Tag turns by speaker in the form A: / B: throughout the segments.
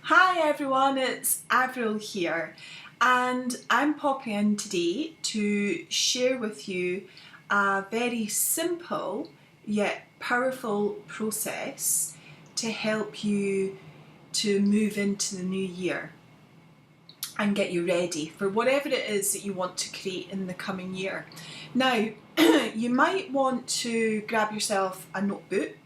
A: Hi everyone, it's Avril here, and I'm popping in today to share with you a very simple yet powerful process to help you to move into the new year and get you ready for whatever it is that you want to create in the coming year. Now, you might want to grab yourself a notebook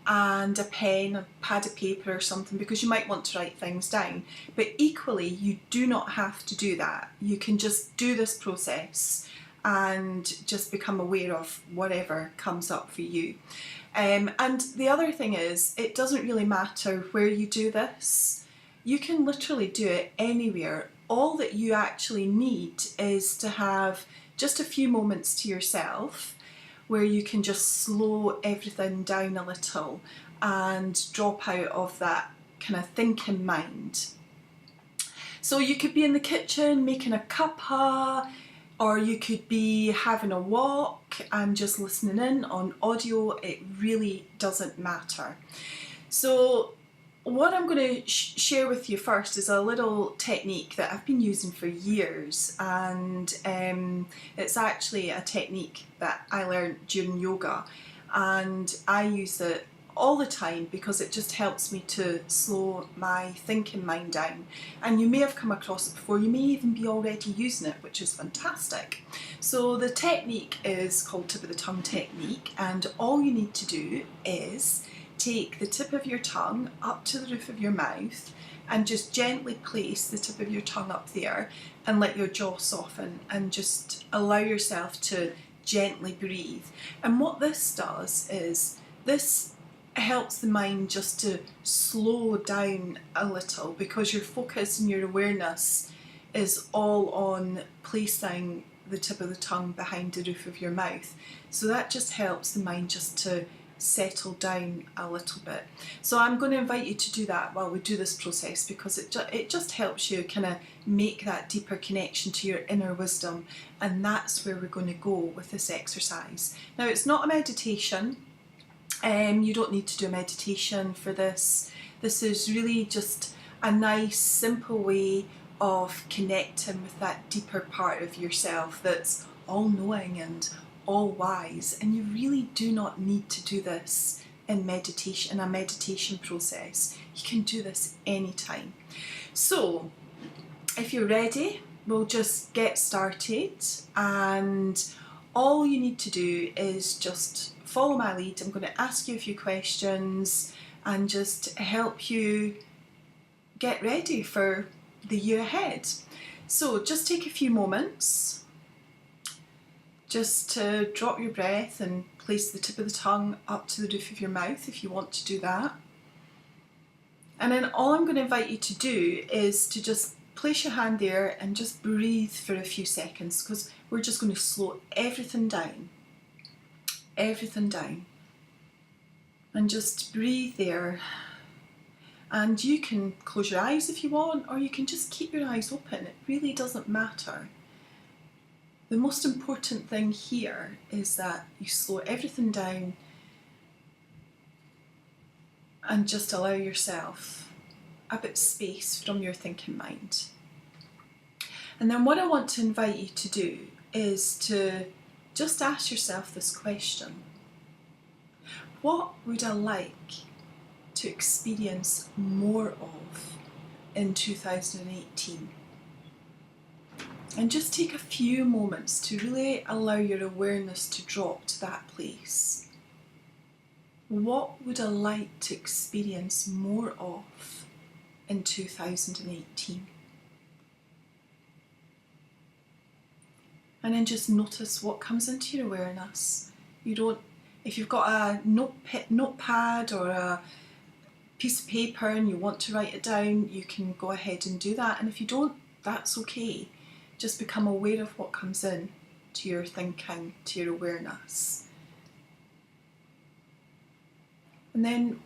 A: and a pen, a pad of paper or something, because you might want to write things down. But equally, you do not have to do that. You can just do this process and just become aware of whatever comes up for you. And the other thing is, it doesn't really matter where you do this. You can literally do it anywhere. All that you actually need is to have just a few moments to yourself where you can just slow everything down a little and drop out of that kind of thinking mind. So you could be in the kitchen making a cuppa, or you could be having a walk and just listening in on audio. It really doesn't matter. So what I'm going to share with you first is a little technique that I've been using for years, and it's actually a technique that I learned during yoga, and I use it all the time because it just helps me to slow my thinking mind down. And you may have come across it before, you may even be already using it, which is fantastic. So the technique is called tip of the tongue technique, and all you need to do is take the tip of your tongue up to the roof of your mouth and just gently place the tip of your tongue up there and let your jaw soften and just allow yourself to gently breathe. And what this does is this helps the mind just to slow down a little, because your focus and your awareness is all on placing the tip of the tongue behind the roof of your mouth. So that just helps the mind just to settle down a little bit. So I'm going to invite you to do that while we do this process, because it just helps you kind of make that deeper connection to your inner wisdom, and that's where we're going to go with this exercise. Now, it's not a meditation. You don't need to do a meditation for this. This is really just a nice, simple way of connecting with that deeper part of yourself that's all-knowing and all wise, and you really do not need to do this in meditation, in a meditation process. You can do this anytime. So if you're ready, we'll just get started, and all you need to do is just follow my lead. I'm going to ask you a few questions and just help you get ready for the year ahead. So just take a few moments just to drop your breath and place the tip of the tongue up to the roof of your mouth if you want to do that. And then all I'm going to invite you to do is to just place your hand there and just breathe for a few seconds, because we're just going to slow everything down. Everything down. And just breathe there. And you can close your eyes if you want, or you can just keep your eyes open. It really doesn't matter. The most important thing here is that you slow everything down and just allow yourself a bit of space from your thinking mind. And then what I want to invite you to do is to just ask yourself this question: what would I like to experience more of in 2018? And just take a few moments to really allow your awareness to drop to that place. What would I like to experience more of in 2018? And then just notice what comes into your awareness. If you've got a notepad or a piece of paper and you want to write it down, you can go ahead and do that. And if you don't, that's okay. Just become aware of what comes in to your thinking, to your awareness. And then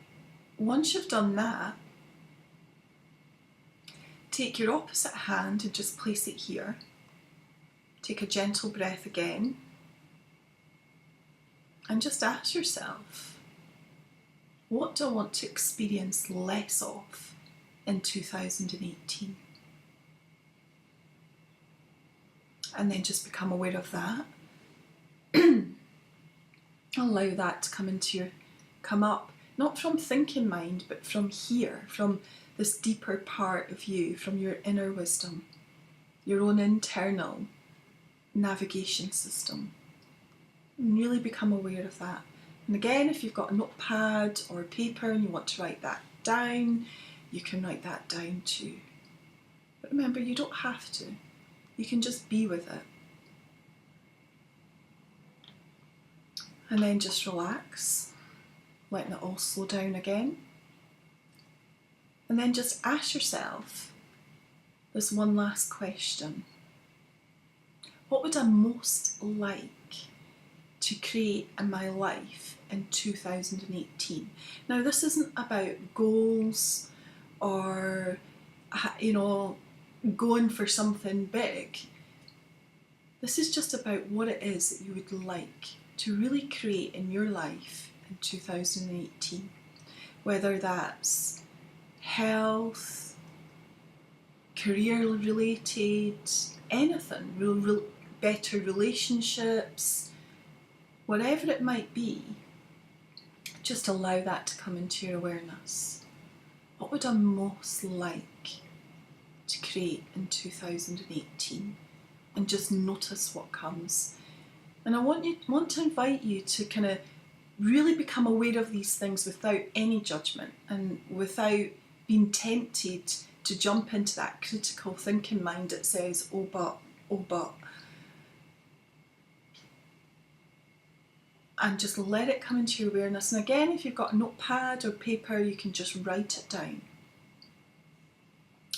A: once you've done that, take your opposite hand and just place it here. Take a gentle breath again. And just ask yourself, what do I want to experience less of in 2018. And then just become aware of that. Allow that to come up, not from thinking mind, but from here, from this deeper part of you, from your inner wisdom, your own internal navigation system. And really become aware of that. And again, if you've got a notepad or paper and you want to write that down, you can write that down too. But remember, you don't have to. You can just be with it. And then just relax, letting it all slow down again. And then just ask yourself this one last question. What would I most like to create in my life in 2018? Now, this isn't about goals or, going for something big. This is just about what it is that you would like to really create in your life in 2018, whether that's health, career related, anything, better relationships, whatever it might be. Just allow that to come into your awareness. What would I most like to create in 2018? And just notice what comes. And I want to invite you to kind of really become aware of these things without any judgment and without being tempted to jump into that critical thinking mind that says, oh but. And just let it come into your awareness. And again, if you've got a notepad or paper, you can just write it down.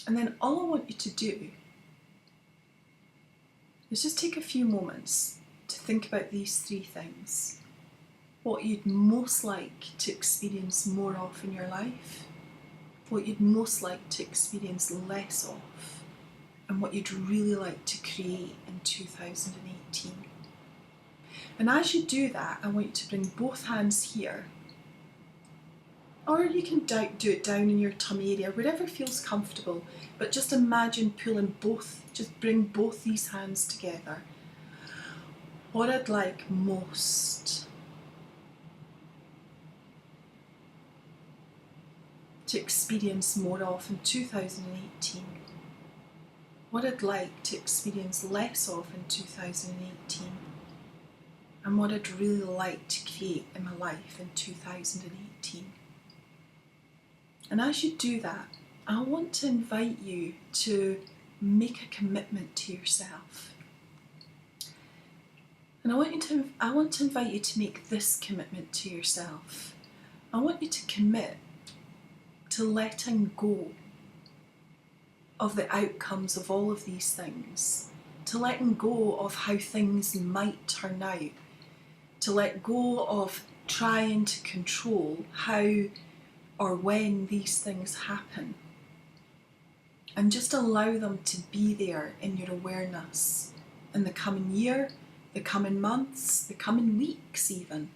A: And then all I want you to do is just take a few moments to think about these three things. What you'd most like to experience more of in your life, what you'd most like to experience less of, and what you'd really like to create in 2018. And as you do that, I want you to bring both hands here, or you can do it down in your tummy area, wherever feels comfortable, but just imagine just bring both these hands together. What I'd like most to experience more of in 2018. What I'd like to experience less of in 2018. And what I'd really like to create in my life in 2018. And as you do that, I want to invite you to make a commitment to yourself. And I want to invite you to make this commitment to yourself. I want you to commit to letting go of the outcomes of all of these things, to letting go of how things might turn out, to let go of trying to control how or when these things happen, and just allow them to be there in your awareness in the coming year, the coming months, the coming weeks even.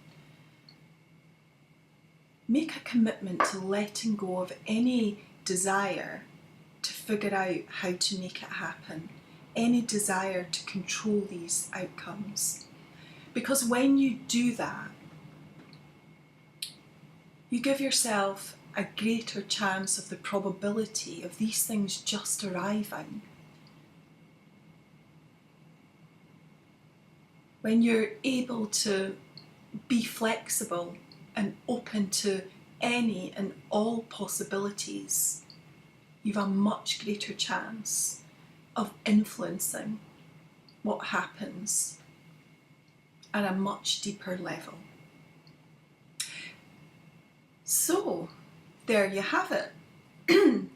A: Make a commitment to letting go of any desire to figure out how to make it happen, any desire to control these outcomes. Because when you do that, you give yourself a greater chance of the probability of these things just arriving. When you're able to be flexible and open to any and all possibilities, you've a much greater chance of influencing what happens at a much deeper level. So, there you have it.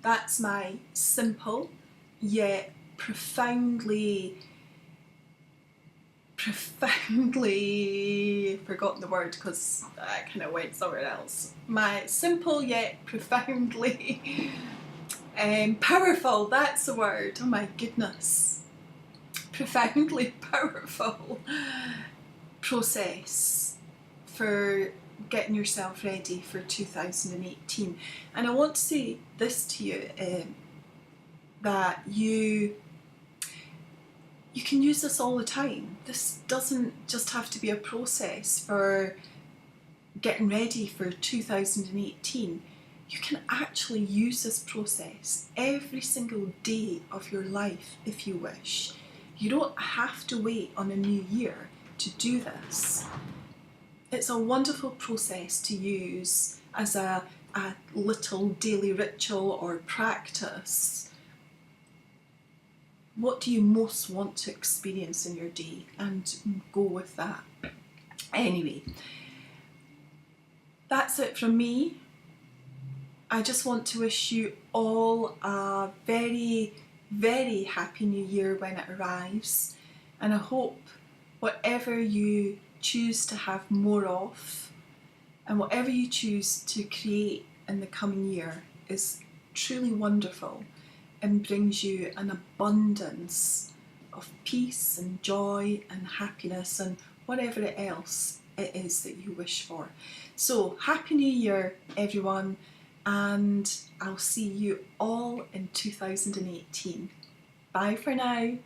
A: That's my simple yet profoundly forgotten the word because I kind of went somewhere else. My simple yet profoundly powerful, that's the word. Oh my goodness. Profoundly powerful process for getting yourself ready for 2018. And I want to say this to you, that you can use this all the time. This doesn't just have to be a process for getting ready for 2018. You can actually use this process every single day of your life if you wish. You don't have to wait on a new year to do this. It's a wonderful process to use as a little daily ritual or practice. What do you most want to experience in your day, and go with that. Anyway, that's it from me. I just want to wish you all a very, very happy new year when it arrives, and I hope whatever you choose to have more of and whatever you choose to create in the coming year is truly wonderful and brings you an abundance of peace and joy and happiness and whatever else it is that you wish for. So Happy New Year everyone, and I'll see you all in 2018. Bye for now.